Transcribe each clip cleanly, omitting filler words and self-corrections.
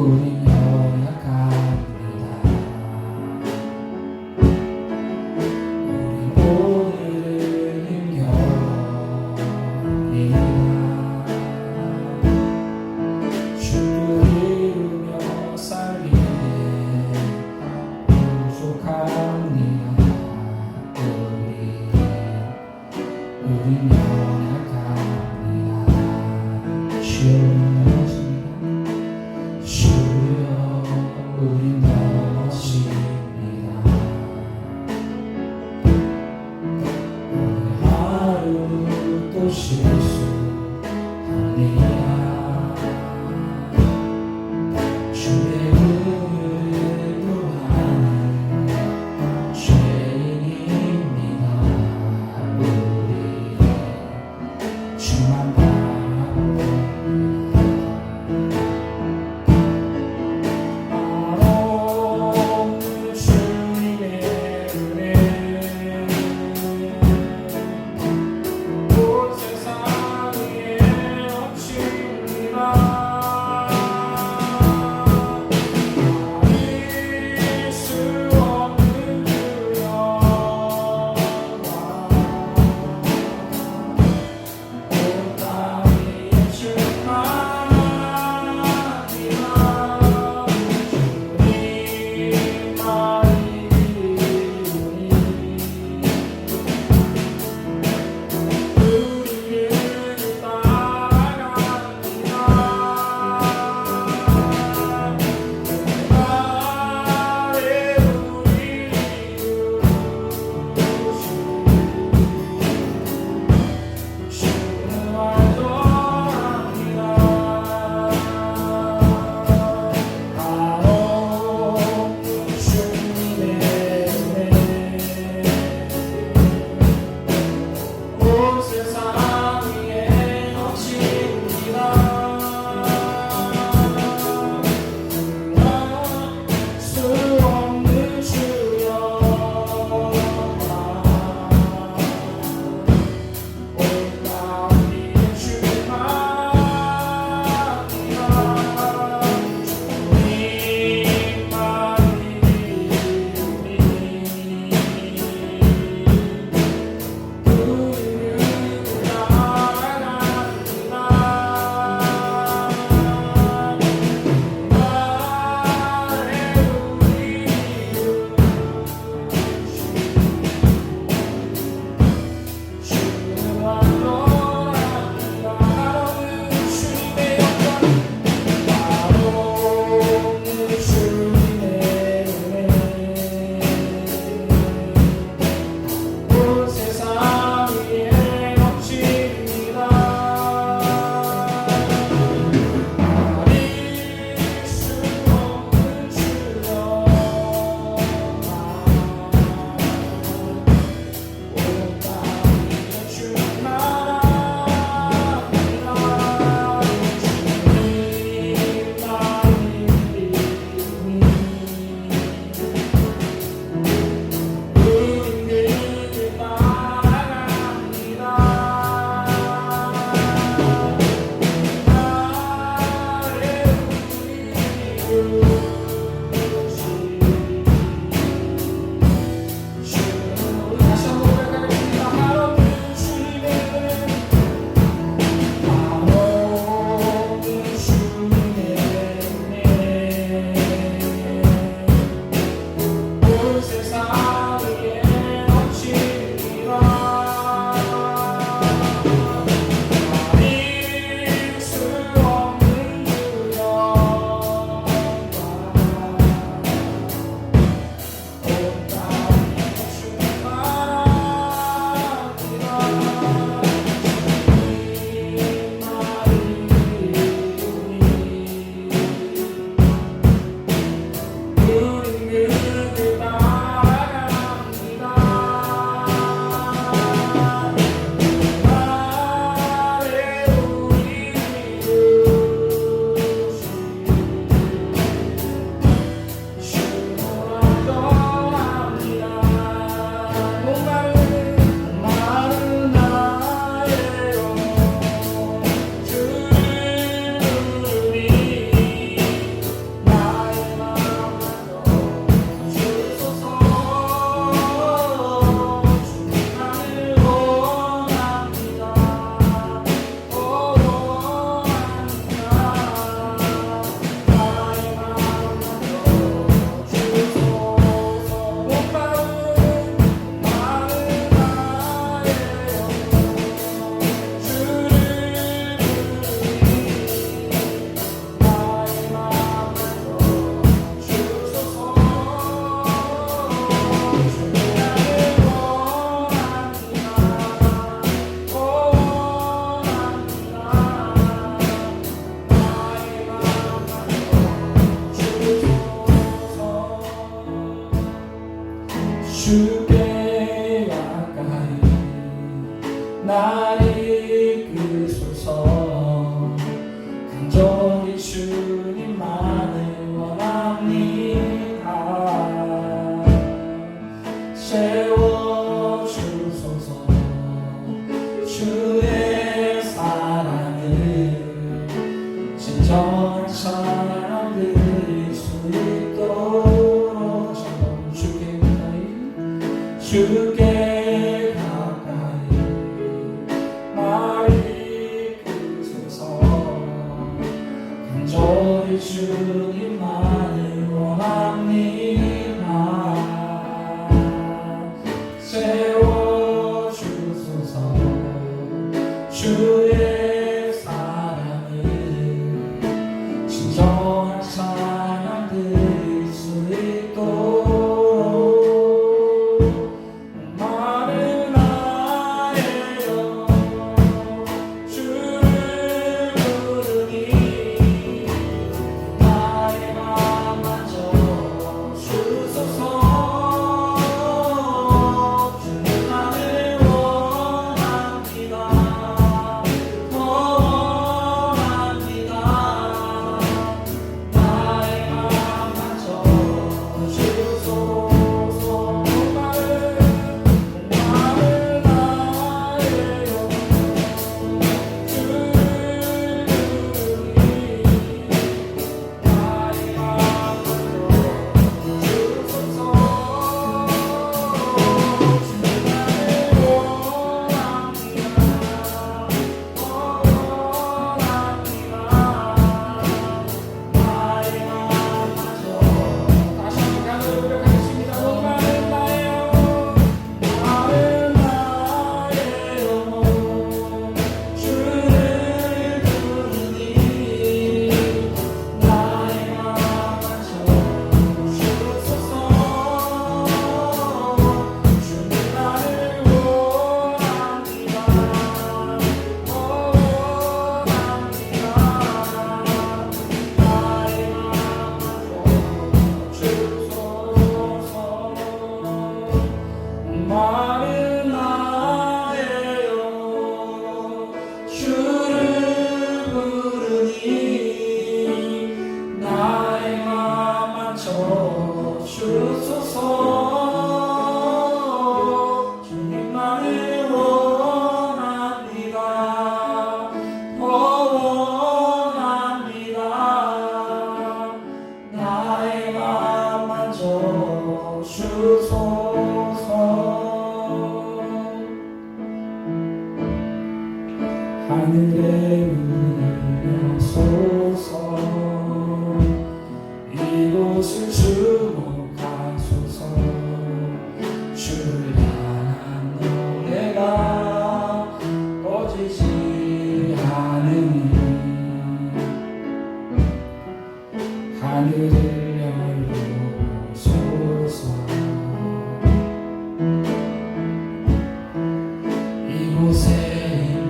우린 연약합니다. 우린 오늘을 힘겨웁니다. 춤도 이루며 살기에 부족합니다. 우린 연약합니다. 주여 간절히 주님만을 원합니다. 채워주소서 주의 사랑을 진정한 사랑 드릴 수 있도록 주께 가까이 주께 가까이 날 이끄소서. 간절히 주님만을 원합니다. 세워주소서 주의 사랑을 진정한 사랑 드릴 수 있도록. 마른 나의 영 주를 부르니 나의 맘 만져 주소서. 주님만을 원합니다. 더 원합니다. 나의 맘 만져 주소서. 마른 나의 영 주를 부르니 나의 맘 만져 주소서. 주님만을 원합니다. 더 원합니다. 나의 맘 만져. 다시 한번 가슴을 고백하겠습니다. 목마른 나의 영 마른 나의 영혼 주를 부르니 나의 맘 만져 주소서. 주님만을 원합니다. 더 원합니다. 나의 맘 만져 주소서. 마른 나의 영 주를 부르니 나의 맘 만져 주소서. 주님만을 원합니다. 더 원합니다. 나의 맘 만져 주소서. 하늘의 문을 여소서. 이곳을 주목하소서. 주를 향한 노래가 꺼지지 않으니 하늘을 열어소서. 이곳에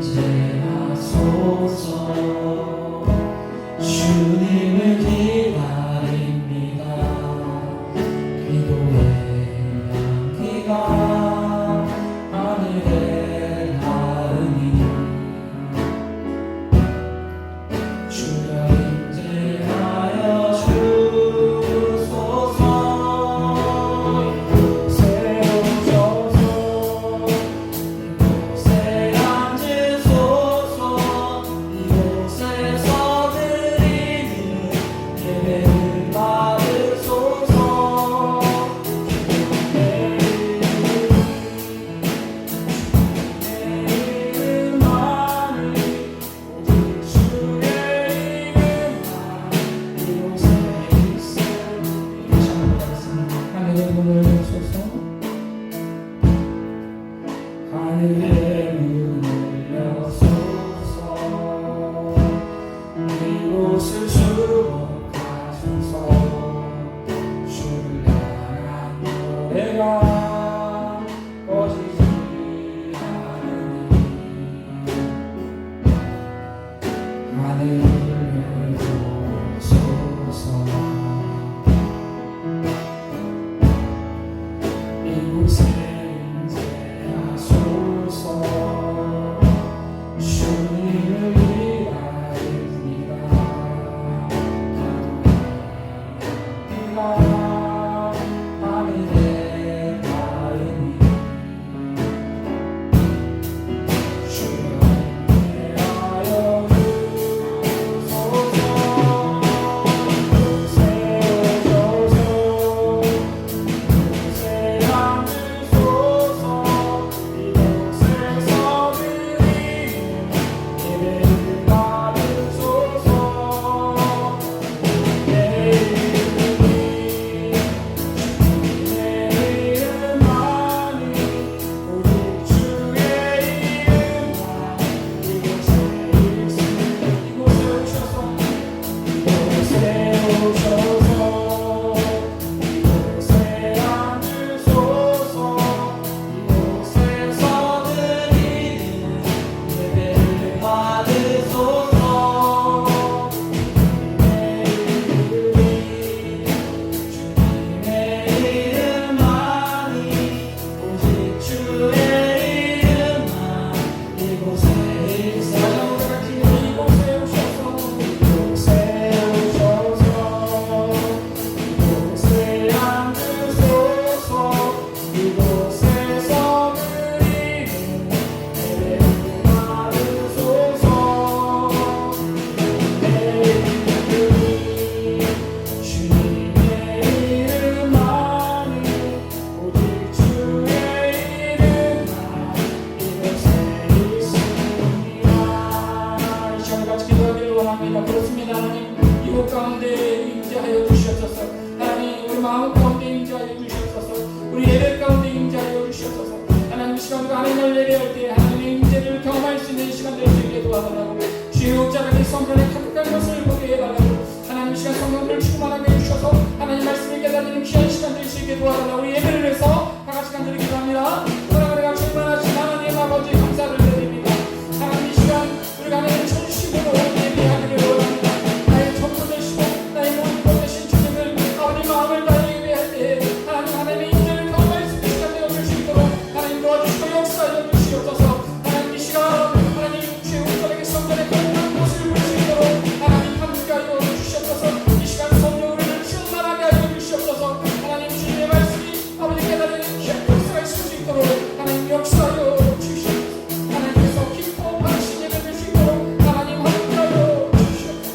임재하소서. 주님을 기다립니다. 기도의 향기가 하늘에 닿으니 주여 임재하여 주소서. 이곳에 오셔서 이곳에 앉으소서. 이곳에서 드리는 가운데 임재하여 주시옵소서. 하나님 우리 마음 가운데 임재하여 주시옵소서. 우리 예배 가운데 임재하여 주시옵소서. 하나님 이 시간 우리가 하나님을 예배할 때 하나님의 임재를 경험할 수 있는 시간 될 수 있게 도와달라고 주의 옥자들이 성전에 가득한 것을 보게 해달라고 하나님 이 시간 성령들을 충만하게 해주셔서 하나님 말씀을 깨달는 귀한 시간 될 수 있게 도와달라고 우리 예배를 위해서 다 같이 간절히 기도합니다. 사랑하는 충만하신 하나님 아버지 감사를 드립니다. 하나님 이 시간 우리가 하나님 전심으로 예배하기를 원합니다. 나의 전부 되시고 나의 모든 것 되신 주님을 아버지 마음을 다해 예배할 때 하나님의 임재를 경험할 수 있는 시간 되어줄 수 있도록 하나님 도와주시고 역사하여 주시옵소서. 하나님 이 시간 하나님 주의 옥전에게 성전에 거룩한 곳을 볼 수 있도록 하나님 함께하여 주시옵소서. 이 시간 성령 우리를 충만하게 하여 주시옵소서. 하나님 주님의 말씀이 아버지 깨달은 귀한 역사가 있을 수 있도록 하나님 역사하여 주시옵소서. 하나님께서 기뻐 받으신 예배 될 수 있도록 하나님 함께하여 주시옵소서.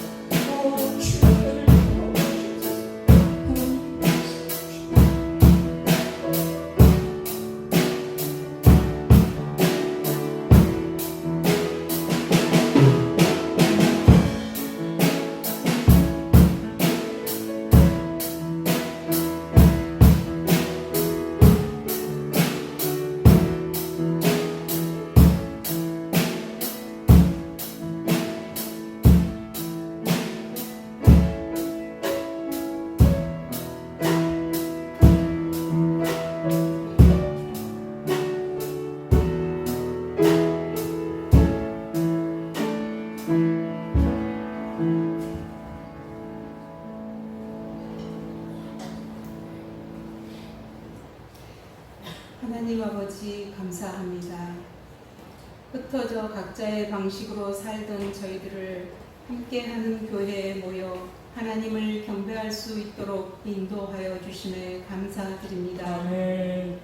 주님을 기뻐 하나님 아버지 감사합니다. 흩어져 각자의 방식으로 살던 저희들을 함께하는 교회에 모여 하나님을 경배할 수 있도록 인도하여 주심에 감사드립니다. 아멘.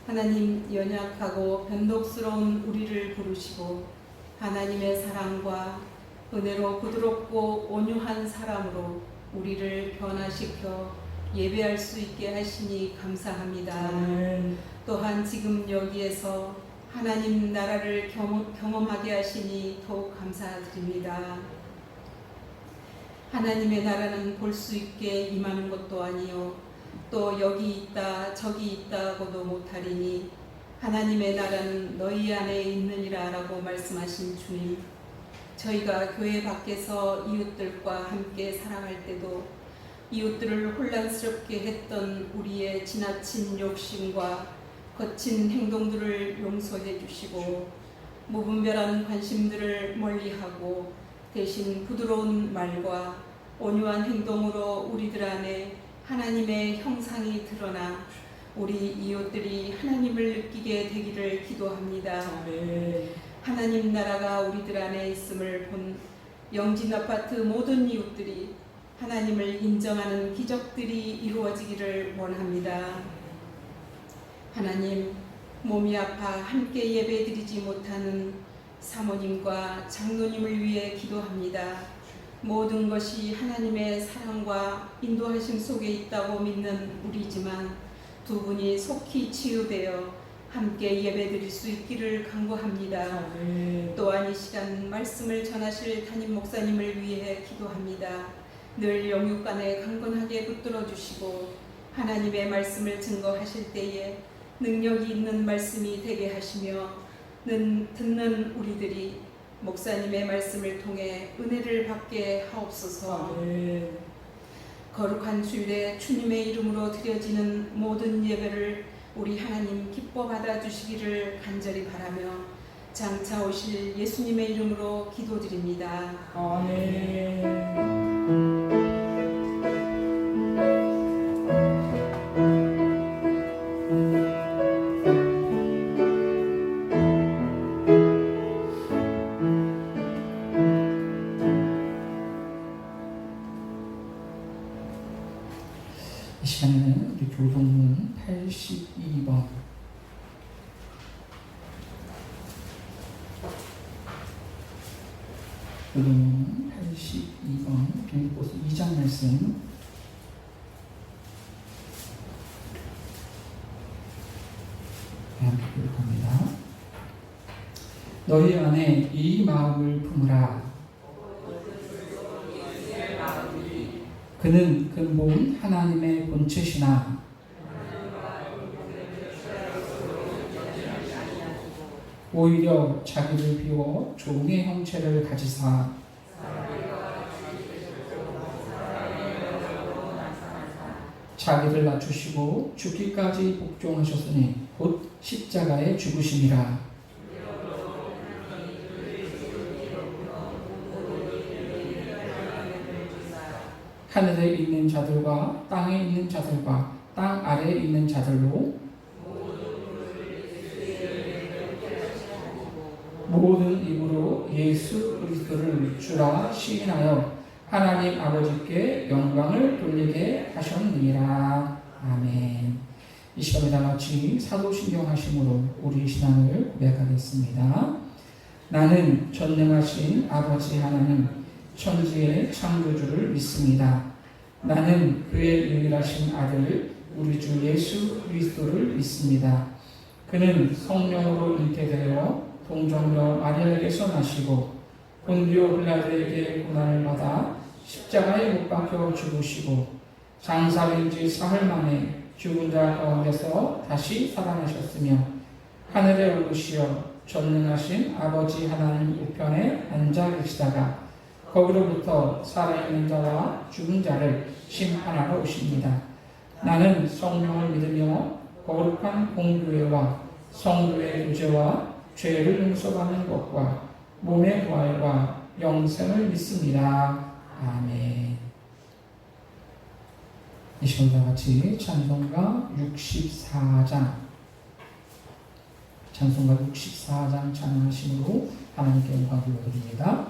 하나님 연약하고 변덕스러운 우리를 부르시고 하나님의 사랑과 은혜로 부드럽고 온유한 사람으로 우리를 변화시켜 예배할 수 있게 하시니 감사합니다. 아멘. 또한 지금 여기에서 하나님 나라를 경험하게 하시니 더욱 감사드립니다. 하나님의 나라는 볼 수 있게 임하는 것도 아니요 또 여기 있다 저기 있다고도 못하리니 하나님의 나라는 너희 안에 있느니라 라고 말씀하신 주님, 저희가 교회 밖에서 이웃들과 함께 살아갈 때도 이웃들을 혼란스럽게 했던 우리의 지나친 욕심과 거친 행동들을 용서해 주시고 무분별한 관심들을 멀리하고 대신 부드러운 말과 온유한 행동으로 우리들 안에 하나님의 형상이 드러나 우리 이웃들이 하나님을 느끼게 되기를 기도합니다. 아멘. 하나님 나라가 우리들 안에 있음을 본 영진 아파트 모든 이웃들이 하나님을 인정하는 기적들이 이루어지기를 원합니다. 하나님, 몸이 아파 함께 예배드리지 못하는 사모님과 장로님을 위해 기도합니다. 모든 것이 하나님의 사랑과 인도하심 속에 있다고 믿는 우리지만 두 분이 속히 치유되어 함께 예배드릴 수 있기를 간구합니다. 아멘. 또한 이 시간 말씀을 전하실 담임 목사님을 위해 기도합니다. 늘 영육간에 강건하게 붙들어 주시고 하나님의 말씀을 증거하실 때에 능력이 있는 말씀이 되게 하시며 듣는 우리들이 목사님의 말씀을 통해 은혜를 받게 하옵소서. 아멘. 거룩한 주일에 주님의 이름으로 드려지는 모든 예배를 우리 하나님 기뻐 받아주시기를 간절히 바라며 장차 오실 예수님의 이름으로 기도드립니다. 아멘. 이 시간에는 우리 교동문 82번 교동문 82번 빌립보서 2장 말씀 함께 교독합니다. 너희 안에 이 마음을 품으라. 그는 근본 하나님의 본체시나 오히려 자기를 비워 종의 형체를 가지사 자기를 낮추시고 죽기까지 복종하셨으니 곧 십자가에 죽으심이라. 하늘에 있는 자들과 땅에 있는 자들과 땅 아래에 있는 자들로 모든 입으로 예수 그리스도를 주라 시인하여 하나님 아버지께 영광을 돌리게 하셨느니라. 아멘. 이 시간에 다 같이 사도신경 하심으로 우리 신앙을 고백하겠습니다. 나는 전능하신 아버지 하나님 천지의 창조주를 믿습니다. 나는 그의 유일하신 아들 우리 주 예수 그리스도를 믿습니다. 그는 성령으로 잉태되어 동정녀 마리아에게서 나시고 본디오 빌라도에게 고난을 받아 십자가에 못 박혀 죽으시고 장사된 지 사흘 만에 죽은 자 가운데서 다시 살아나셨으며 하늘에 오르시어 전능하신 아버지 하나님 우편에 앉아 계시다가 거기로부터 살아있는 자와 죽은 자를 심판하러 오십니다. 나는 성령을 믿으며 거룩한 공교회와 성도의 교제와 죄를 용서받는 것과 몸의 부활과 영생을 믿습니다. 아멘. 이 시간과 같이 찬송가 64장 찬양하심으로 하나님께 영광 돌려드립니다.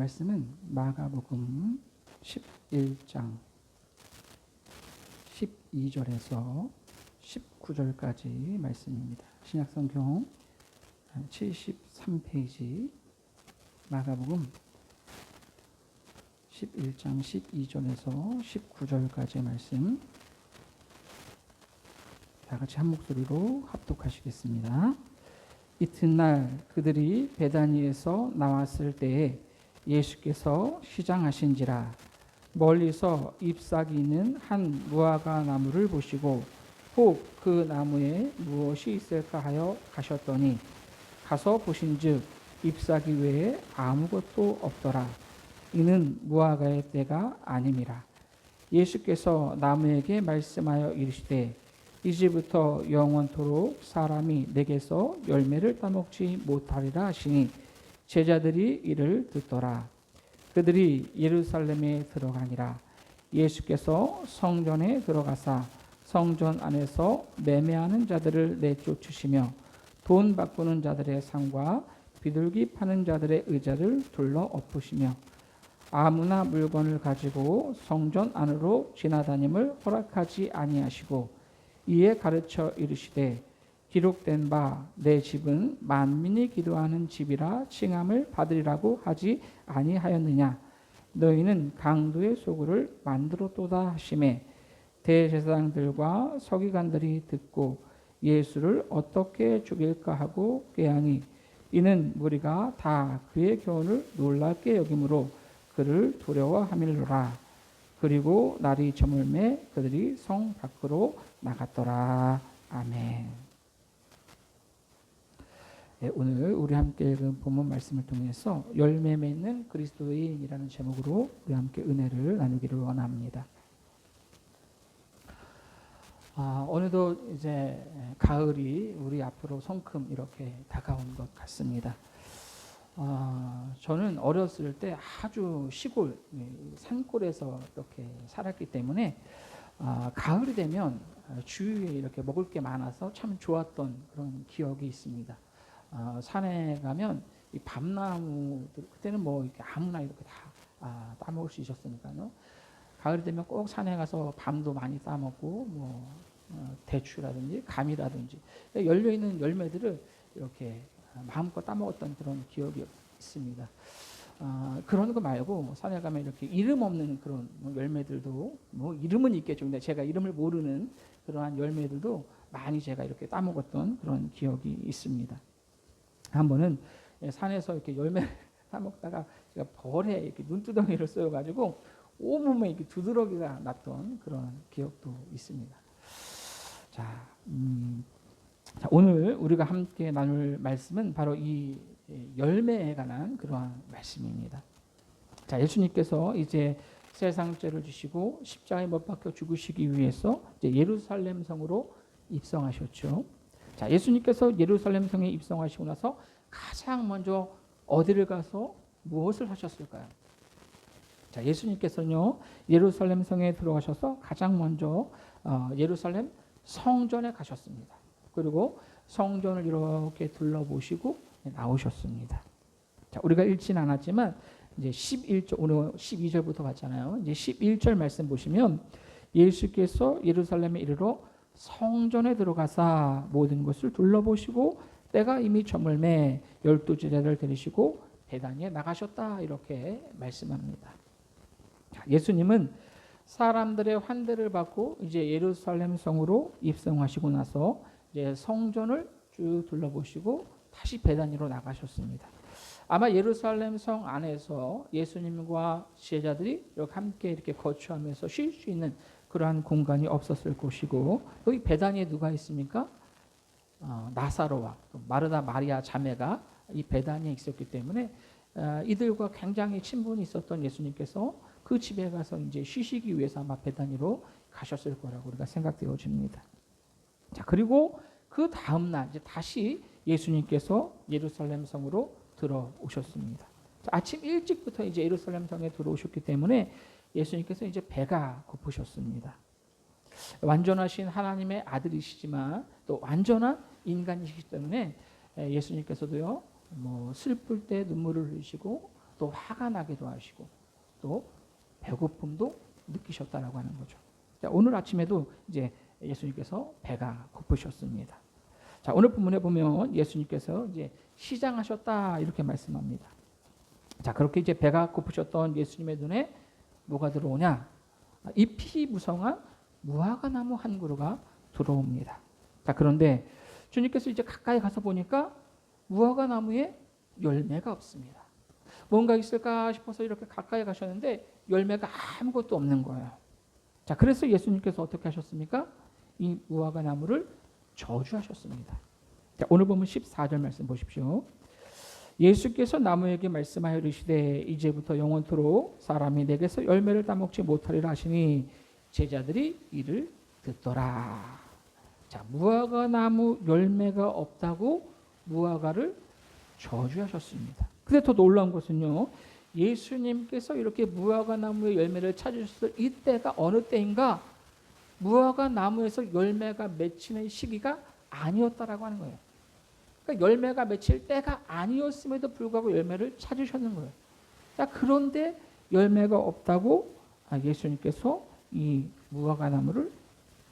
말씀은 마가복음 11장 12절에서 19절까지 말씀입니다. 신약성경 73페이지 마가복음 11장 12절에서 19절까지의 말씀 다 같이 한 목소리로 합독하시겠습니다. 이튿날 그들이 베다니에서 나왔을 때에 예수께서 시장하신지라 멀리서 잎사귀 있는 한 무화과 나무를 보시고 혹 그 나무에 무엇이 있을까 하여 가셨더니 가서 보신즉 잎사귀 외에 아무것도 없더라. 이는 무화과의 때가 아님이라. 예수께서 나무에게 말씀하여 이르시되 이제부터 영원토록 사람이 내게서 열매를 따먹지 못하리라 하시니 제자들이 이를 듣더라. 그들이 예루살렘에 들어가니라. 예수께서 성전에 들어가사 성전 안에서 매매하는 자들을 내쫓으시며 돈 바꾸는 자들의 상과 비둘기 파는 자들의 의자를 둘러 엎으시며 아무나 물건을 가지고 성전 안으로 지나다님을 허락하지 아니하시고 이에 가르쳐 이르시되 기록된 바 내 집은 만민이 기도하는 집이라 칭함을 받으리라고 하지 아니하였느냐. 너희는 강도의 소굴을 만들었도다 하시매 대제사장들과 서기관들이 듣고 예수를 어떻게 죽일까 하고 꾀하니 이는 무리가 다 그의 교훈을 놀랍게 여김으로 그를 두려워하밀로라. 그리고 날이 저물매 그들이 성 밖으로 나갔더라. 아멘. 네, 오늘 우리 함께 읽은 본문 말씀을 통해서 열매 맺는 그리스도인이라는 제목으로 우리 함께 은혜를 나누기를 원합니다. 어느덧 이제 가을이 우리 앞으로 성큼 이렇게 다가온 것 같습니다. 저는 어렸을 때 아주 시골 산골에서 이렇게 살았기 때문에 가을이 되면 주위에 이렇게 먹을 게 많아서 참 좋았던 그런 기억이 있습니다. 산에 가면 이 밤나무들 그때는 뭐 이렇게 아무나 이렇게 다 따먹을 수 있었으니까요. 가을이 되면 꼭 산에 가서 밤도 많이 따먹고 뭐 대추라든지 감이라든지 열려 있는 열매들을 이렇게 마음껏 따먹었던 그런 기억이 있습니다. 그런 거 말고 산에 가면 이렇게 이름 없는 그런 열매들도 뭐 이름은 있겠죠. 근데 제가 이름을 모르는 그러한 열매들도 많이 제가 이렇게 따먹었던 그런 기억이 있습니다. 한 번은 산에서 이렇게 열매 따먹다가 제가 벌에 이렇게 눈두덩이를 쏘여가지고 온몸에 이렇게 두드러기가 났던 그런 기억도 있습니다. 자, 오늘 우리가 함께 나눌 말씀은 바로 이 열매에 관한 그러한 말씀입니다. 자, 예수님께서 이제 세상 죄를 지시고 십자가에 못 박혀 죽으시기 위해서 이제 예루살렘 성으로 입성하셨죠. 자, 예수님께서 예루살렘 성에 입성하시고 나서 가장 먼저 어디를 가서 무엇을 하셨을까요? 자, 예수님께서는요 예루살렘 성에 들어가셔서 가장 먼저 예루살렘 성전에 가셨습니다. 그리고 성전을 이렇게 둘러보시고 나오셨습니다. 자, 우리가 읽지는 않았지만 이제 11절 오늘 12절부터 봤잖아요. 이제 11절 말씀 보시면 예수께서 예루살렘에 이르러 성전에 들어가사 모든 것을 둘러보시고 때가 이미 저물매 12제자를 데리시고 베다니에 나가셨다 이렇게 말씀합니다. 자, 예수님은 사람들의 환대를 받고 이제 예루살렘 성으로 입성하시고 나서 이제 성전을 쭉 둘러보시고 다시 베다니로 나가셨습니다. 아마 예루살렘 성 안에서 예수님과 제자들이 이렇게 함께 이렇게 거주하면서 쉴 수 있는 그러한 공간이 없었을 것이고 여기 베다니에 누가 있습니까? 나사로와 마르다 마리아 자매가 이 베다니에 있었기 때문에 이들과 굉장히 친분이 있었던 예수님께서 그 집에 가서 이제 쉬시기 위해서 아마 베다니로 가셨을 거라고 우리가 생각되어집니다. 자, 그리고 그 다음 날 이제 다시 예수님께서 예루살렘 성으로 들어오셨습니다. 자, 아침 일찍부터 이제 예루살렘 성에 들어오셨기 때문에 예수님께서 이제 배가 고프셨습니다. 완전하신 하나님의 아들이시지만 또 완전한 인간이시기 때문에 예수님께서도요 뭐 슬플 때 눈물을 흘리시고 또 화가 나기도 하시고 또 배고픔도 느끼셨다라고 하는 거죠. 자, 오늘 아침에도 이제 예수님께서 배가 고프셨습니다. 자, 오늘 본문에 보면 예수님께서 이제 시장하셨다 이렇게 말씀합니다. 자, 그렇게 이제 배가 고프셨던 예수님의 눈에 뭐가 들어오냐? 잎이 무성한 무화과나무 한 그루가 들어옵니다. 자, 그런데 주님께서 이제 가까이 가서 보니까 무화과나무에 열매가 없습니다. 뭔가 있을까 싶어서 이렇게 가까이 가셨는데 열매가 아무것도 없는 거예요. 자, 그래서 예수님께서 어떻게 하셨습니까? 이 무화과나무를 저주하셨습니다. 자, 오늘 보면 14절 말씀 보십시오. 예수께서 나무에게 말씀하여 이르시되 이제부터 영원토록 사람이 내게서 열매를 따먹지 못하리라 하시니 제자들이 이를 듣더라. 자, 무화과나무 열매가 없다고 무화과를 저주하셨습니다. 근데 더 놀라운 것은요, 예수님께서 이렇게 무화과나무의 열매를 찾으셨을 이때가 어느 때인가? 무화과나무에서 열매가 맺히는 시기가 아니었다라고 하는 거예요. 그러니까 열매가 맺힐 때가 아니었음에도 불구하고 열매를 찾으셨는 거예요. 자, 그런데 열매가 없다고 예수님께서 이 무화과나무를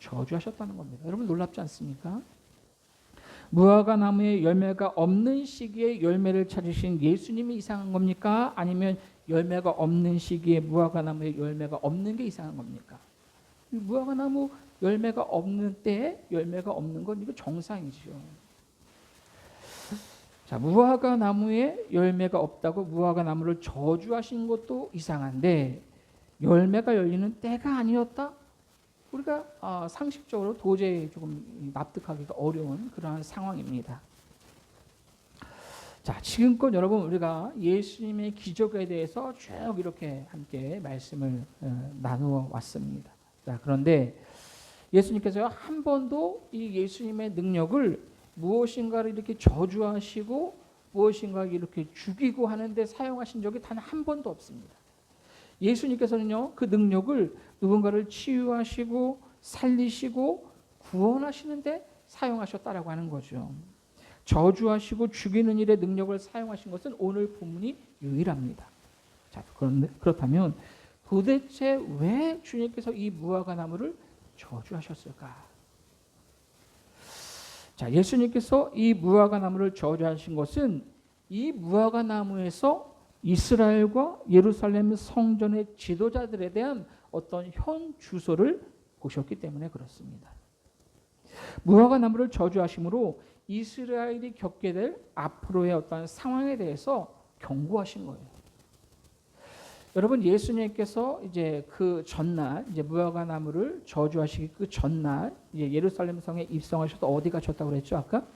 저주하셨다는 겁니다. 여러분 놀랍지 않습니까? 무화과나무에 열매가 없는 시기에 열매를 찾으신 예수님이 이상한 겁니까? 아니면 열매가 없는 시기에 무화과나무에 열매가 없는 게 이상한 겁니까? 무화과나무 열매가 없는 때에 열매가 없는 건 이거 정상이죠. 자, 무화과나무에 열매가 없다고 무화과나무를 저주하신 것도 이상한데 열매가 열리는 때가 아니었다? 우리가 상식적으로 도저히 조금 납득하기가 어려운 그러한 상황입니다. 자, 지금껏 여러분 우리가 예수님의 기적에 대해서 쭉 이렇게 함께 말씀을 나누어 왔습니다. 자, 그런데 예수님께서 한 번도 이 예수님의 능력을 무엇인가를 이렇게 저주하시고 무엇인가 이렇게 죽이고 하는데 사용하신 적이 단 한 번도 없습니다. 예수님께서는요, 그 능력을 누군가를 치유하시고 살리시고 구원하시는데 사용하셨다라고 하는 거죠. 저주하시고 죽이는 일에 능력을 사용하신 것은 오늘 본문이 유일합니다. 자, 그렇다면 도대체 왜 주님께서 이 무화과나무를 저주하셨을까? 자, 예수님께서 이 무화과나무를 저주하신 것은 이 무화과나무에서 이스라엘과 예루살렘 성전의 지도자들에 대한 어떤 현 주소를 보셨기 때문에 그렇습니다. 무화과나무를 저주하심으로 이스라엘이 겪게 될 앞으로의 어떤 상황에 대해서 경고하신 거예요. 여러분, 예수님께서 이제 그 전날 이제 무화과나무를 저주하시기 그 전날 이제 예루살렘 성에 입성하셔서 어디 가셨다고 그랬죠? 아까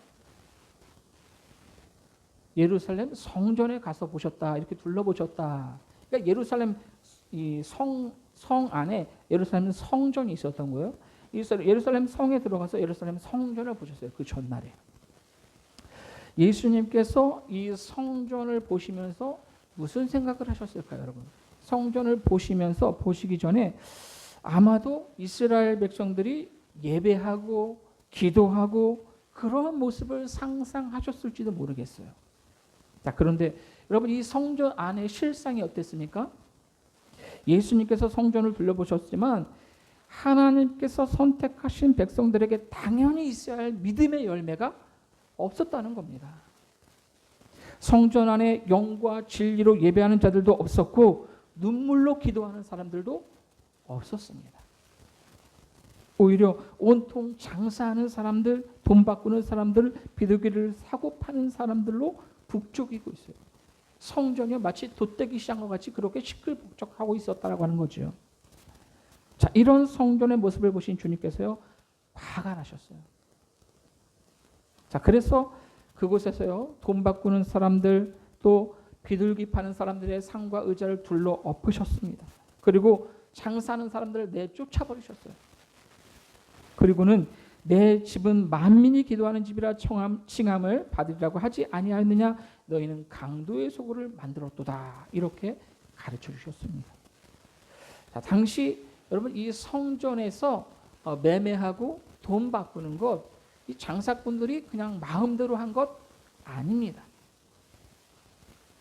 예루살렘 성전에 가서 보셨다. 이렇게 둘러보셨다. 그러니까 예루살렘 이 성 안에 예루살렘 성전이 있었던 거예요. 예루살렘 성에 들어가서 예루살렘 성전을 보셨어요. 그 전날에. 예수님께서 이 성전을 보시면서 무슨 생각을 하셨을까요, 여러분? 성전을 보시기 전에 아마도 이스라엘 백성들이 예배하고 기도하고 그런 모습을 상상하셨을지도 모르겠어요. 자, 그런데 여러분 이 성전 안의 실상이 어땠습니까? 예수님께서 성전을 둘러보셨지만 하나님께서 선택하신 백성들에게 당연히 있어야 할 믿음의 열매가 없었다는 겁니다. 성전 안에 영과 진리로 예배하는 자들도 없었고 눈물로 기도하는 사람들도 없었습니다. 오히려 온통 장사하는 사람들, 돈 바꾸는 사람들, 비둘기를 사고 파는 사람들로 북적이고 있어요. 성전이 마치 돛대기 시장과 같이 그렇게 시끌벅적하고 있었다라고 하는 거죠. 자, 이런 성전의 모습을 보신 주님께서요, 화가 나셨어요. 자, 그래서 그곳에서요, 돈 바꾸는 사람들 또 비둘기 파는 사람들의 상과 의자를 둘러 엎으셨습니다. 그리고 장사하는 사람들을 내쫓아버리셨어요. 그리고는 내 집은 만민이 기도하는 집이라 칭함을 받으리라고 하지 아니하였느냐? 너희는 강도의 소굴을 만들었도다. 이렇게 가르쳐 주셨습니다. 자, 당시 여러분 이 성전에서 매매하고 돈 바꾸는 것, 이 장사꾼들이 그냥 마음대로 한 것 아닙니다.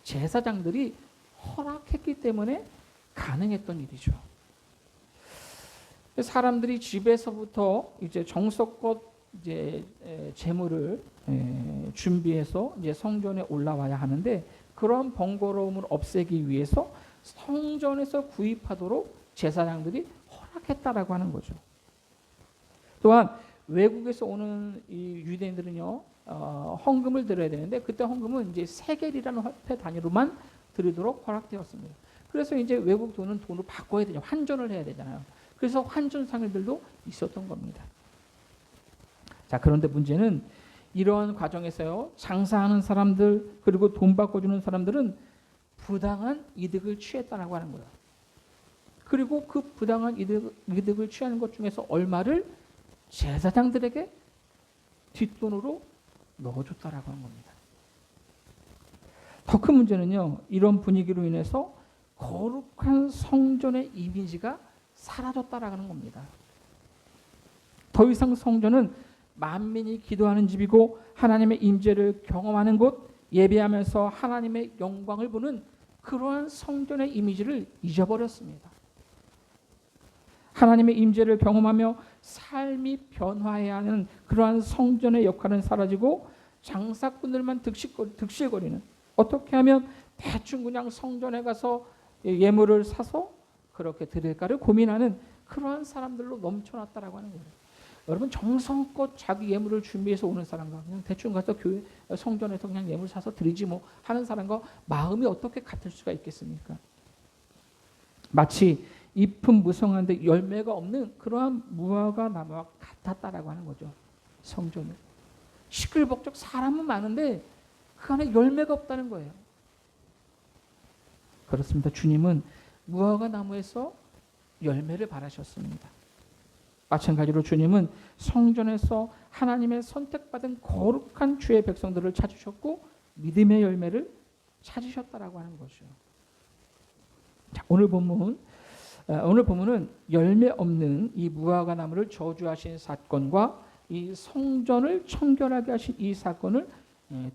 제사장들이 허락했기 때문에 가능했던 일이죠. 사람들이 집에서부터 이제 정성껏 이제 재물을 준비해서 이제 성전에 올라와야 하는데 그런 번거로움을 없애기 위해서 성전에서 구입하도록 제사장들이 허락했다라고 하는 거죠. 또한 외국에서 오는 이 유대인들은요, 헌금을 드려야 되는데 그때 헌금은 이제 세겔이라는 화폐 단위로만 드리도록 허락되었습니다. 그래서 이제 외국 돈은 돈으로 바꿔야 되죠. 환전을 해야 되잖아요. 그래서 환전상들도 있었던 겁니다. 자, 그런데 문제는 이러한 과정에서요, 장사하는 사람들 그리고 돈 바꿔주는 사람들은 부당한 이득을 취했다라고 하는 거예요. 그리고 그 부당한 이득을 취하는 것 중에서 얼마를 제사장들에게 뒷돈으로 넣어줬다라고 하는 겁니다. 더 큰 문제는요, 이런 분위기로 인해서 거룩한 성전의 이미지가 사라졌다라고 하는 겁니다. 더 이상 성전은 만민이 기도하는 집이고 하나님의 임재를 경험하는 곳, 예배하면서 하나님의 영광을 보는 그러한 성전의 이미지를 잊어버렸습니다. 하나님의 임재를 경험하며 삶이 변화해야 하는 그러한 성전의 역할은 사라지고 장사꾼들만 득실거리는, 어떻게 하면 대충 그냥 성전에 가서 예물을 사서 그렇게 드릴까를 고민하는 그러한 사람들로 넘쳐났다라고 하는 거예요. 여러분, 정성껏 자기 예물을 준비해서 오는 사람과 그냥 대충 가서 교회 성전에서 그냥 예물 사서 드리지 뭐 하는 사람과 마음이 어떻게 같을 수가 있겠습니까? 마치 잎은 무성한데 열매가 없는 그러한 무화과 나무와 같았다라고 하는 거죠. 성전은 시끌벅적 사람은 많은데 그 안에 열매가 없다는 거예요. 그렇습니다. 주님은 무화과 나무에서 열매를 바라셨습니다. 마찬가지로 주님은 성전에서 하나님의 선택받은 거룩한 주의 백성들을 찾으셨고 믿음의 열매를 찾으셨다라고 하는 거죠. 자, 오늘 본문은 열매 없는 이 무화과 나무를 저주하신 사건과 이 성전을 청결하게 하신 이 사건을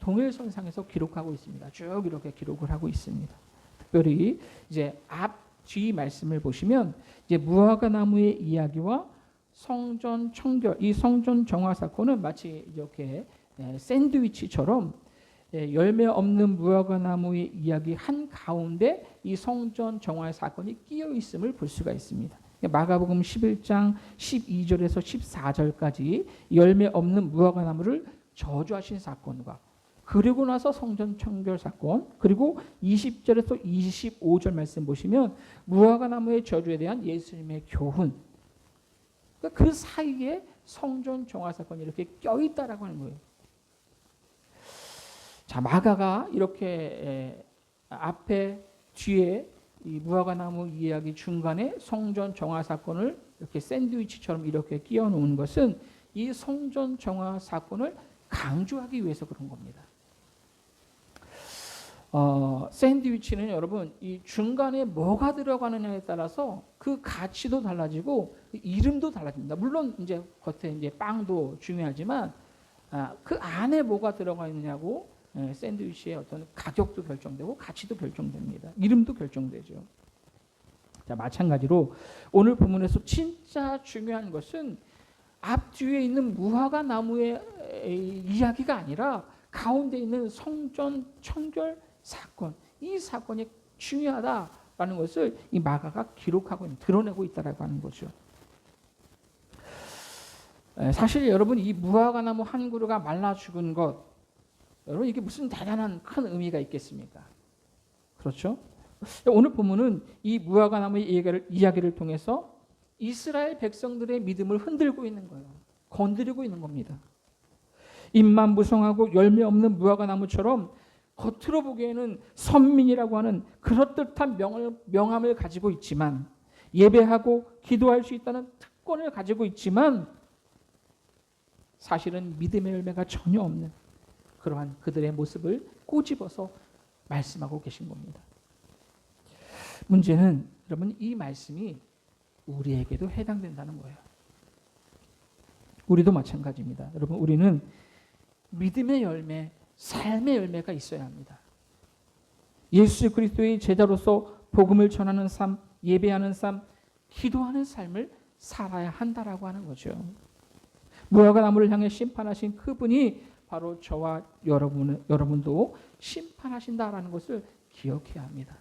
동일선상에서 기록하고 있습니다. 쭉 이렇게 기록을 하고 있습니다. 특별히 이제 뒤 말씀을 보시면 이제 무화과 나무의 이야기와 성전 청결, 이 성전 정화 사건은 마치 이렇게 샌드위치처럼 열매 없는 무화과 나무의 이야기 한 가운데 이 성전 정화의 사건이 끼어 있음을 볼 수가 있습니다. 마가복음 11장 12절에서 14절까지 열매 없는 무화과 나무를 저주하신 사건과 그리고 나서 성전 청결 사건, 그리고 20절에서 25절 말씀 보시면 무화과 나무의 저주에 대한 예수님의 교훈, 그 사이에 성전 정화 사건이 이렇게 껴있다라고 하는 거예요. 자, 마가가 이렇게 앞에 뒤에 이 무화과 나무 이야기 중간에 성전 정화 사건을 이렇게 샌드위치처럼 이렇게 끼워 놓은 것은 이 성전 정화 사건을 강조하기 위해서 그런 겁니다. 샌드위치는 여러분 이 중간에 뭐가 들어가느냐에 따라서 그 가치도 달라지고 이름도 달라집니다. 물론 이제 겉에 이제 빵도 중요하지만 그 안에 뭐가 들어가 있느냐고 샌드위치의 어떤 가격도 결정되고 가치도 결정됩니다. 이름도 결정되죠. 자, 마찬가지로 오늘 본문에서 진짜 중요한 것은 앞뒤에 있는 무화과 나무의 이야기가 아니라 가운데 있는 성전 청결 사건, 이 사건이 중요하다라는 것을 이 마가가 기록하고 드러내고 있다라고 하는 거죠. 사실 여러분 이 무화과 나무 한 그루가 말라 죽은 것, 여러분 이게 무슨 대단한 큰 의미가 있겠습니까? 그렇죠? 오늘 본문은 이 무화과 나무의 이야기를 통해서 이스라엘 백성들의 믿음을 흔들고 있는 거예요. 건드리고 있는 겁니다. 잎만 무성하고 열매 없는 무화과 나무처럼 겉으로 보기에는 선민이라고 하는 그럴듯한 명함을 가지고 있지만, 예배하고 기도할 수 있다는 특권을 가지고 있지만 사실은 믿음의 열매가 전혀 없는 그러한 그들의 모습을 꼬집어서 말씀하고 계신 겁니다. 문제는 여러분 이 말씀이 우리에게도 해당된다는 거예요. 우리도 마찬가지입니다. 여러분 우리는 믿음의 열매, 삶의 열매가 있어야 합니다. 예수 그리스도의 제자로서 복음을 전하는 삶, 예배하는 삶, 기도하는 삶을 살아야 한다라고 하는 거죠. 무화과 나무를 향해 심판하신 그분이 바로 저와 여러분도 심판하신다라는 것을 기억해야 합니다.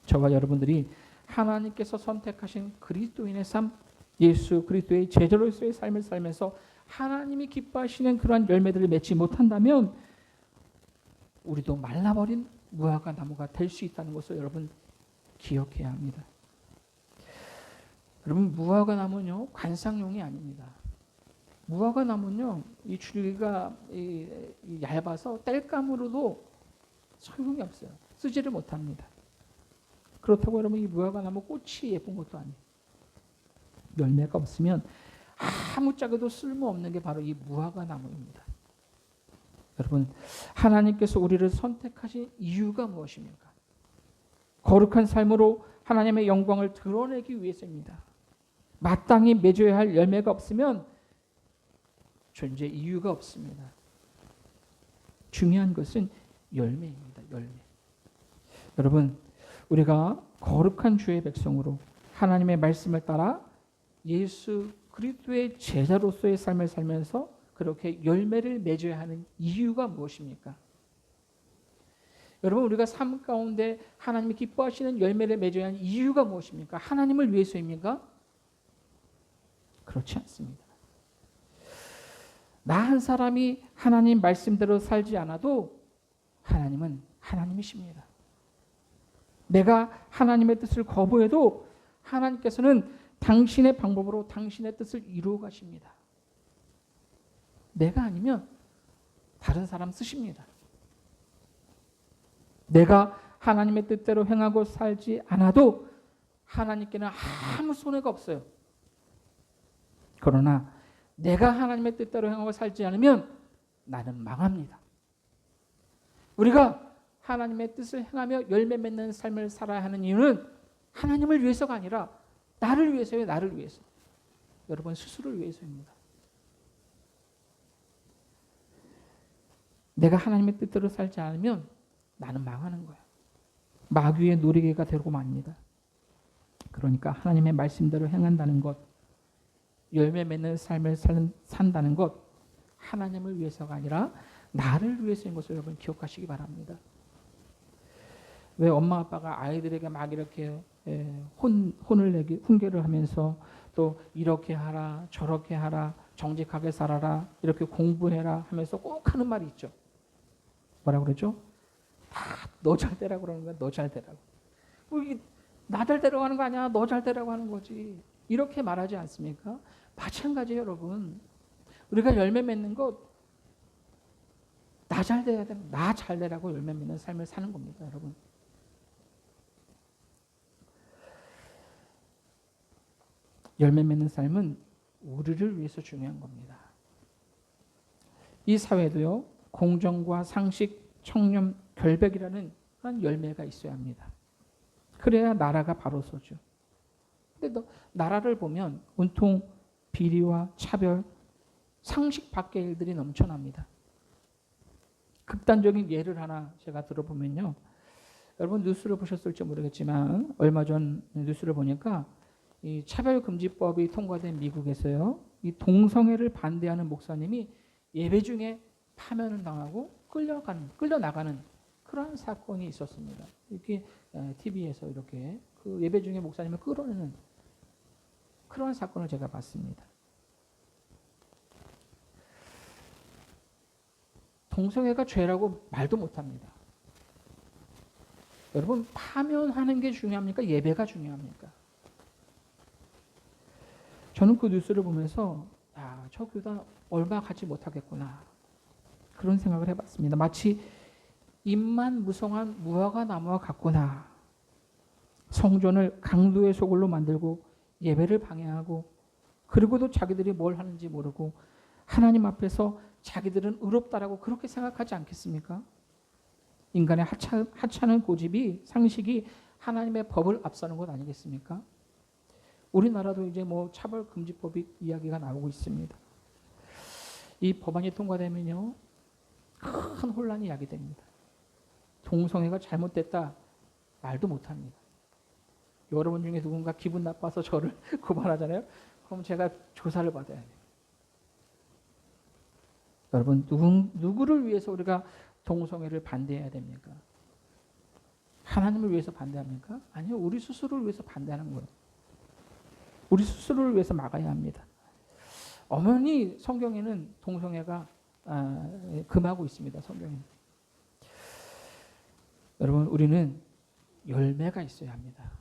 저와 여러분들이 하나님께서 선택하신 그리스도인의 삶, 예수 그리스도의 제자로서의 삶을 살면서 하나님이 기뻐하시는 그러한 열매들을 맺지 못한다면 우리도 말라버린 무화과 나무가 될 수 있다는 것을 여러분 기억해야 합니다. 여러분, 무화과 나무는요 관상용이 아닙니다. 무화과 나무는요 이 줄기가 얇아서 땔감으로도 소용이 없어요. 쓰지를 못합니다. 그렇다고 여러분 이 무화과 나무 꽃이 예쁜 것도 아니에요. 열매가 없으면 아무짝에도 쓸모없는 게 바로 이 무화과 나무입니다. 여러분, 하나님께서 우리를 선택하신 이유가 무엇입니까? 거룩한 삶으로 하나님의 영광을 드러내기 위해서입니다. 마땅히 맺어야 할 열매가 없으면 존재 이유가 없습니다. 중요한 것은 열매입니다. 열매. 여러분, 우리가 거룩한 주의 백성으로 하나님의 말씀을 따라 예수 그리스도의 제자로서의 삶을 살면서 그렇게 열매를 맺어야 하는 이유가 무엇입니까? 여러분, 우리가 삶 가운데 하나님이 기뻐하시는 열매를 맺어야 하는 이유가 무엇입니까? 하나님을 위해서입니까? 그렇지 않습니다. 나 한 사람이 하나님 말씀대로 살지 않아도 하나님은 하나님이십니다. 내가 하나님의 뜻을 거부해도 하나님께서는 당신의 방법으로 당신의 뜻을 이루어 가십니다. 내가 아니면 다른 사람 쓰십니다. 내가 하나님의 뜻대로 행하고 살지 않아도 하나님께는 아무 손해가 없어요. 그러나 내가 하나님의 뜻대로 행하고 살지 않으면 나는 망합니다. 우리가 하나님의 뜻을 행하며 열매 맺는 삶을 살아야 하는 이유는 하나님을 위해서가 아니라 나를 위해서예요. 나를 위해서. 여러분 스스로를 위해서입니다. 내가 하나님의 뜻대로 살지 않으면 나는 망하는 거야. 마귀의 놀이개가 되고 맙니다. 그러니까 하나님의 말씀대로 행한다는 것, 열매 맺는 삶을 산다는 것, 하나님을 위해서가 아니라 나를 위해서인 것을 여러분 기억하시기 바랍니다. 왜 엄마 아빠가 아이들에게 막 이렇게 훈계를 하면서 또 이렇게 하라 저렇게 하라 정직하게 살아라 이렇게 공부해라 하면서 꼭 하는 말이 있죠. 뭐라고 그러죠? 다 너 잘 되라고 그러는 거야. 너 잘 되라고. 나 잘 되라고 하는 거 아니야. 너 잘 되라고 하는 거지. 이렇게 말하지 않습니까? 마찬가지예요, 여러분. 우리가 열매 맺는 것 나 잘 돼야 돼. 나 잘 되라고 열매 맺는 삶을 사는 겁니다, 여러분. 열매 맺는 삶은 우리를 위해서 중요한 겁니다. 이 사회도요, 공정과 상식, 청렴, 결백이라는 그런 열매가 있어야 합니다. 그래야 나라가 바로 서죠. 근데 나라를 보면 온통 비리와 차별, 상식 밖의 일들이 넘쳐납니다. 극단적인 예를 하나 제가 들어보면요. 여러분 뉴스를 보셨을지 모르겠지만 얼마 전 뉴스를 보니까 이 차별금지법이 통과된 미국에서요. 이 동성애를 반대하는 목사님이 예배 중에 파면을 당하고 끌려나가는 그런 사건이 있었습니다. 이렇게 TV에서 이렇게 그 예배 중에 목사님을 끌어내는 그런 사건을 제가 봤습니다. 동성애가 죄라고 말도 못합니다. 여러분 파면하는 게 중요합니까? 예배가 중요합니까? 저는 그 뉴스를 보면서 저 교단 얼마 가지 못하겠구나 그런 생각을 해봤습니다. 마치 잎만 무성한 무화과 나무와 같구나. 성전을 강도의 소굴로 만들고 예배를 방해하고 그리고도 자기들이 뭘 하는지 모르고 하나님 앞에서 자기들은 의롭다라고 그렇게 생각하지 않겠습니까? 인간의 하찮은 고집이 상식이 하나님의 법을 앞서는 것 아니겠습니까? 우리나라도 이제 차별금지법이 이야기가 나오고 있습니다. 이 법안이 통과되면요 큰 혼란이 야기됩니다. 동성애가 잘못됐다 말도 못합니다. 여러분 중에 누군가 기분 나빠서 저를 고발하잖아요. 그럼 제가 조사를 받아야 돼요. 여러분 누구를 위해서 우리가 동성애를 반대해야 됩니까? 하나님을 위해서 반대합니까? 아니요. 우리 스스로를 위해서 반대하는 거예요. 우리 스스로를 위해서 막아야 합니다. 엄연히 성경에는 동성애가 금하고 있습니다. 성경에는. 여러분, 우리는 열매가 있어야 합니다.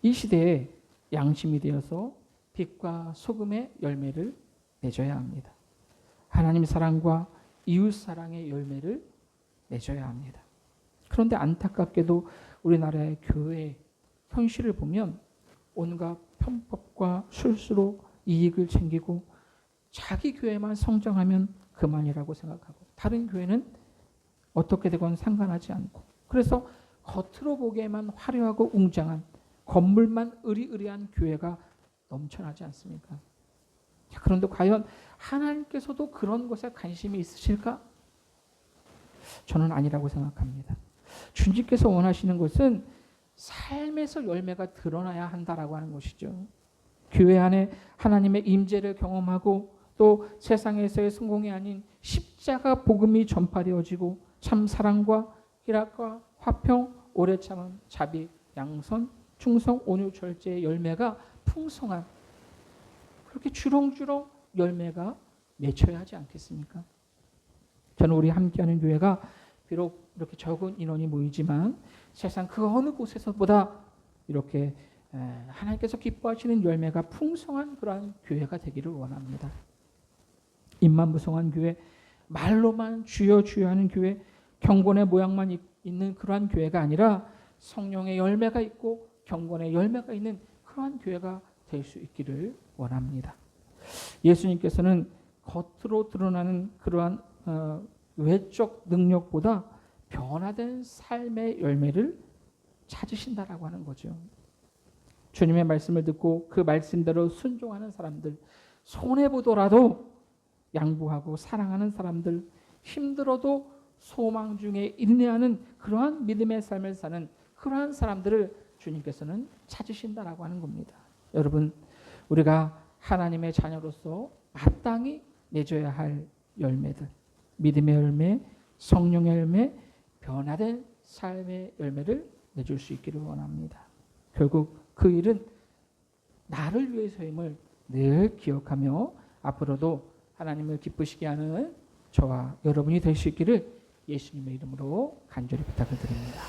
이 시대에 양심이 되어서 빛과 소금의 열매를 맺어야 합니다. 하나님 사랑과 이웃 사랑의 열매를 맺어야 합니다. 그런데 안타깝게도 우리나라의 교회 현실을 보면 온갖 편법과 술수로 이익을 챙기고 자기 교회만 성장하면 그만이라고 생각하고 다른 교회는 어떻게 되건 상관하지 않고 그래서 겉으로 보기에만 화려하고 웅장한 건물만 으리으리한 교회가 넘쳐나지 않습니까? 그런데 과연 하나님께서도 그런 것에 관심이 있으실까? 저는 아니라고 생각합니다. 주님께서 원하시는 것은 삶에서 열매가 드러나야 한다라고 하는 것이죠. 교회 안에 하나님의 임재를 경험하고 또 세상에서의 성공이 아닌 십자가 복음이 전파되어지고 참 사랑과 희락과 화평, 오래 참음, 자비, 양선, 충성, 온유, 절제의 열매가 풍성한 그렇게 주렁주렁 열매가 맺혀야 하지 않겠습니까? 저는 우리 함께하는 교회가 비록 이렇게 적은 인원이 모이지만 세상 그 어느 곳에서보다 이렇게 하나님께서 기뻐하시는 열매가 풍성한 그러한 교회가 되기를 원합니다. 입만 무성한 교회, 말로만 주여 주여 하는 교회, 경건의 모양만 있는 그러한 교회가 아니라 성령의 열매가 있고 경건의 열매가 있는 그러한 교회가 될 수 있기를 원합니다. 예수님께서는 겉으로 드러나는 그러한 외적 능력보다 변화된 삶의 열매를 찾으신다라고 하는 거죠. 주님의 말씀을 듣고 그 말씀대로 순종하는 사람들, 손해보더라도 양보하고 사랑하는 사람들, 힘들어도 소망 중에 인내하는 그러한 믿음의 삶을 사는 그러한 사람들을 주님께서는 찾으신다라고 하는 겁니다. 여러분, 우리가 하나님의 자녀로서 마땅히 맺어야 할 열매들, 믿음의 열매, 성령의 열매, 변화된 삶의 열매를 맺을 수 있기를 원합니다. 결국 그 일은 나를 위해서임을 늘 기억하며 앞으로도 하나님을 기쁘시게 하는 저와 여러분이 될 수 있기를 예수님의 이름으로 간절히 부탁을 드립니다.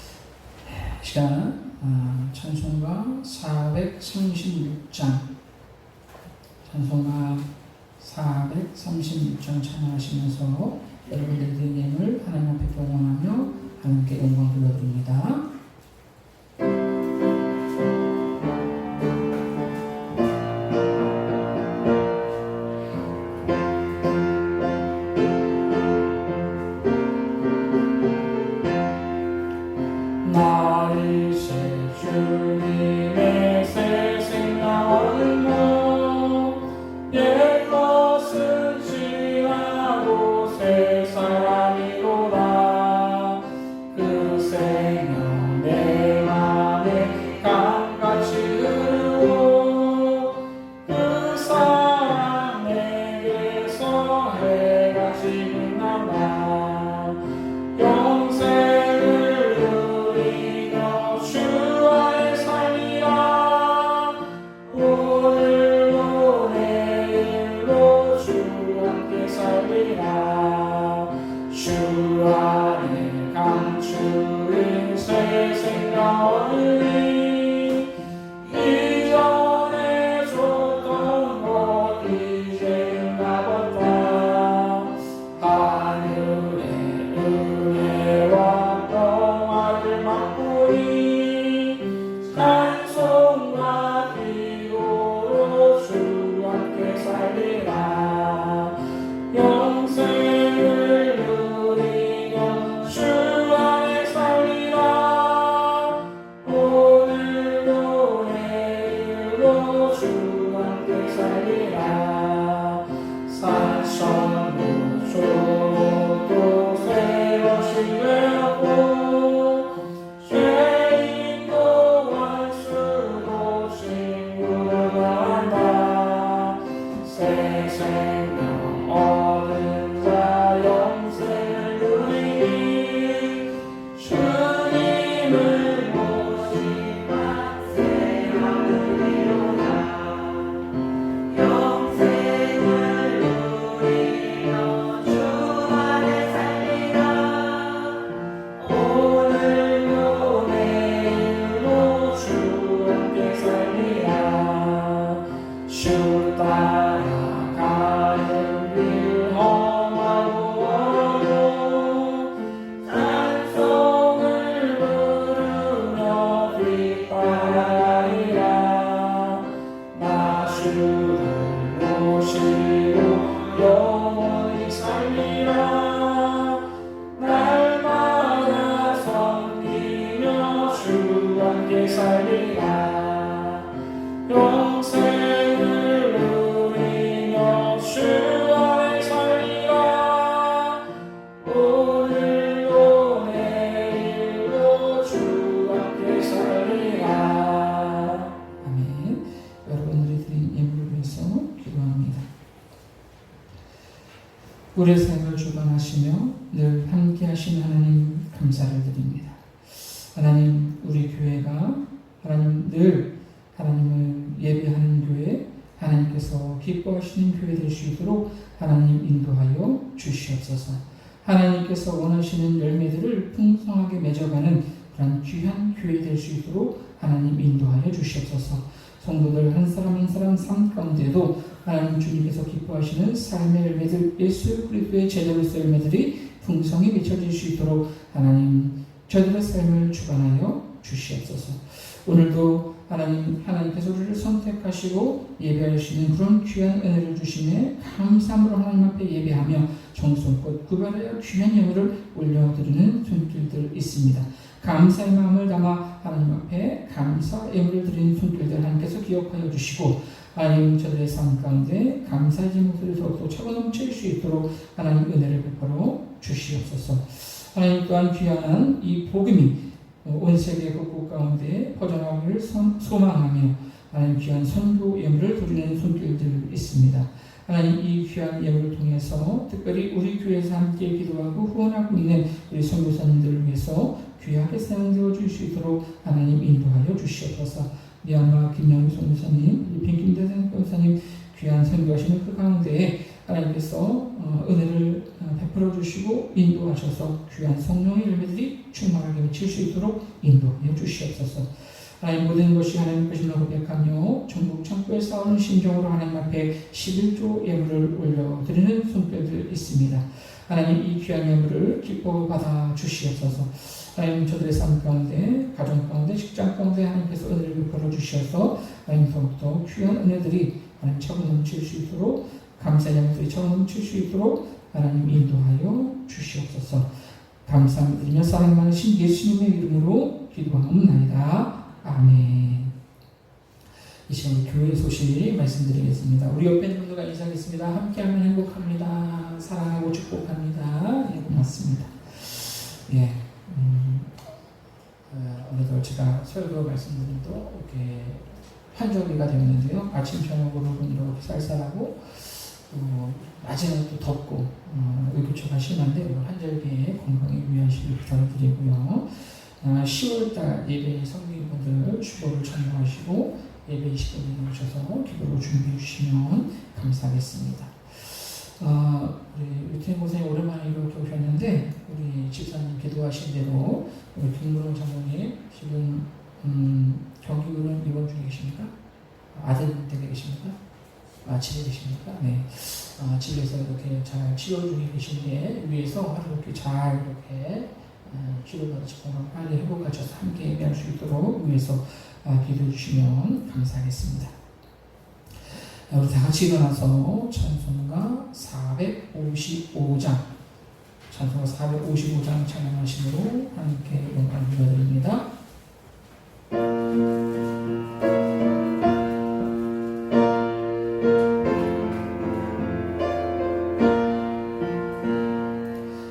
시간 찬송가 436장 찬송가 436장 찬양하시면서 여러분들의 은혜를 하나님 앞에 봉헌하며 하나님께 영광 돌려드립니다. 영생을 누리며 주 안에 살리라 영생을 누리며 주 안에 살리라 오늘도 내일도 주 앞에 살리라. 아멘. 여러분들이 드린 예물을 위해서 기도합니다. 우리의 삶을 주관하시며 늘 함께하신 하나님 감사를 드립니다. 하나님, 우리 교회가 하나님 늘 하나님을 예배하는 교회, 하나님께서 기뻐하시는 교회 될 수 있도록 하나님 인도하여 주시옵소서. 하나님께서 원하시는 열매들을 풍성하게 맺어가는 그런 귀한 교회 될 수 있도록 하나님 인도하여 주시옵소서. 성도들 한 사람 한 사람 삶 가운데도 하나님 주님께서 기뻐하시는 삶의 열매들, 예수 그리스도의 제자로서의 열매들이 풍성히 맺혀질 수 있도록 하나님 저들의 삶을 주관하여 주시옵소서. 오늘도 하나님께서 우리를 선택하시고 예배하시는 그런 귀한 은혜를 주심에 감사함으로 하나님 앞에 예배하며 정성껏 구별하여 귀한 예물을 올려드리는 손길들 있습니다. 감사의 마음을 담아 하나님 앞에 감사 예물을 드리는 손길들 하나님께서 기억하여 주시고 하나님 저들의 삶 가운데 감사의 제목들이 더욱더 차고 넘칠 수 있도록 하나님 은혜를 베풀어 주시옵소서. 하나님 또한 귀한 이 복음이 온 세계 곳곳 가운데 퍼져나오기를 소망하며 하나님 귀한 선교 예물을 드리는 손길들 있습니다. 하나님 이 귀한 예물을 통해서 특별히 우리 교회에서 함께 기도하고 후원하고 있는 우리 선교사님들을 위해서 귀하게 사용되어 줄 수 있도록 하나님 인도하여 주시옵소서. 미얀마 김영희 선교사님, 빈김대 선교사님 귀한 선교하시는 그 가운데에 하나님께서 은혜를 베풀어 주시고 인도하셔서 귀한 성령의 열매들이 충만하게 맺힐 수 있도록 인도하여 주시옵소서. 하나님 모든 것이 하나님 것임을 고백하며 전국 창고에 싸우는 심정으로 하나님 앞에 11조 예물을 올려드리는 손길들 있습니다. 하나님 이 귀한 예물을 기뻐 받아 주시옵소서. 하나님 저들의 삶 가운데, 가정 가운데, 직장 가운데 하나님께서 은혜를 베풀어 주셔서 하나님 더욱더 귀한 은혜들이 하나님 차고 넘칠 수 있도록 감사의 예물들이 차고 넘칠 수 있도록 하나님 인도하여 주시옵소서. 감사함을 드리며 사랑 많으신 예수님의 이름으로 기도하옵나이다. 아멘. 이 시간 교회 소식 말씀드리겠습니다. 우리 옆에 있는 분들과 인사하겠습니다. 함께하면 행복합니다. 사랑하고 축복합니다. 예, 고맙습니다. 예, 오늘도 제가 설교 말씀드림도 이렇게 환절기가 되었는데요. 아침 저녁으로 이렇게 쌀쌀하고 또 낮에는 또 덥고 의기초가 심한데 환절기에 건강에 유의하시길 부탁드리고요. 10월달 예배 성도님분들 주보를 참고하시고 예배 20분에 오셔서 기도로 준비해 주시면 감사하겠습니다. 우리 유태인 고생이 오랜만에 이렇게 오셨는데 우리 집사님 기도하신 대로 우리 김무롱 장로님 지금 경기도는 입원 중에 계십니까? 아들 댁에 계십니까? 집에 계십니까? 네. 집에서 이렇게 잘 치료 중에 계신데 위에서 하루 이렇게 잘 이렇게 치료받으시고 건강 빨리 회복하셔서 함께 예배할 수 있도록 위해서 기도해 주시면 감사하겠습니다. 우리 다 같이 일어나서 찬송가 455장 찬양하심으로 하나님께 영광을 드립니다.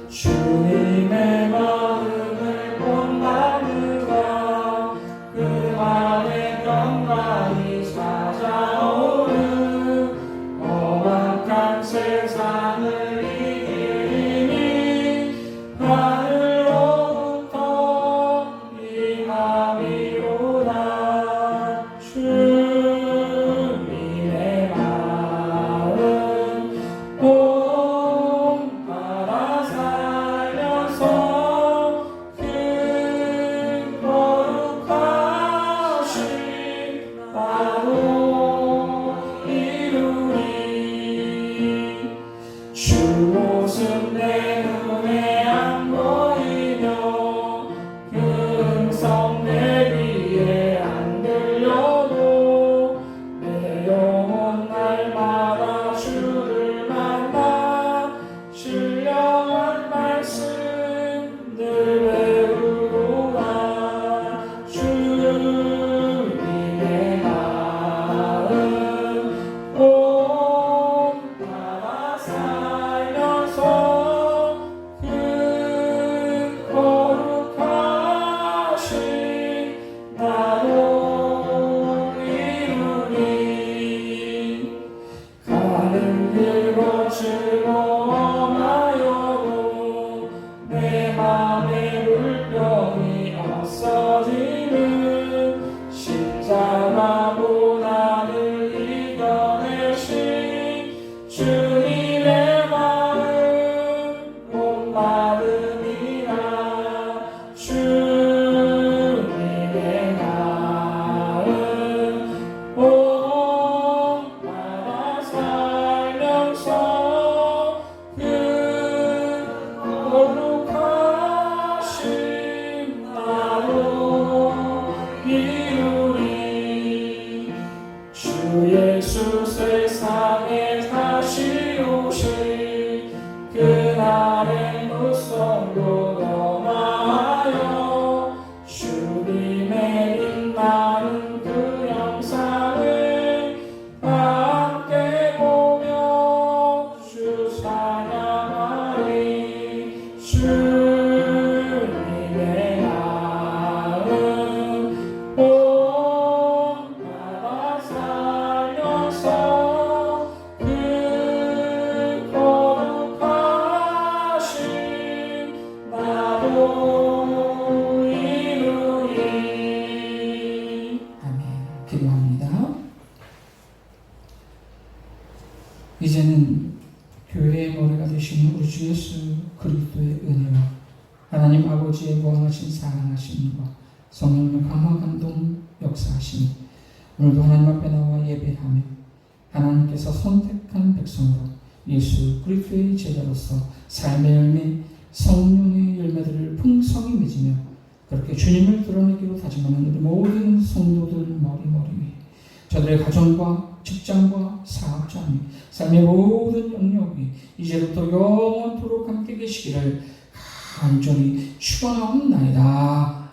주님의 마음을 본받는가 그 안에 평강이 찾아오는 험악한 세상을 이기니 하늘로부터 이 기도합니다. 이제는 교회의 머리가 되신 우리 주 예수 그리스도의 은혜와 하나님 아버지의 무한하신 사랑하심과 성령의 강화 감동 역사하심 오늘도 하나님 앞에 나와 예배하며 하나님께서 선택한 백성으로 예수 그리스도의 제자로서 삶의 열매 성령의 열매들을 풍성히 맺으며 그렇게 주님을 드러내기로 다짐하는 우리 모든 성도들 머리 위에 저들의 가정과 직장과 사업자 및 삶의 모든 영역이 이제부터 영원토록 함께 계시기를 간절히 축원하옵나이다.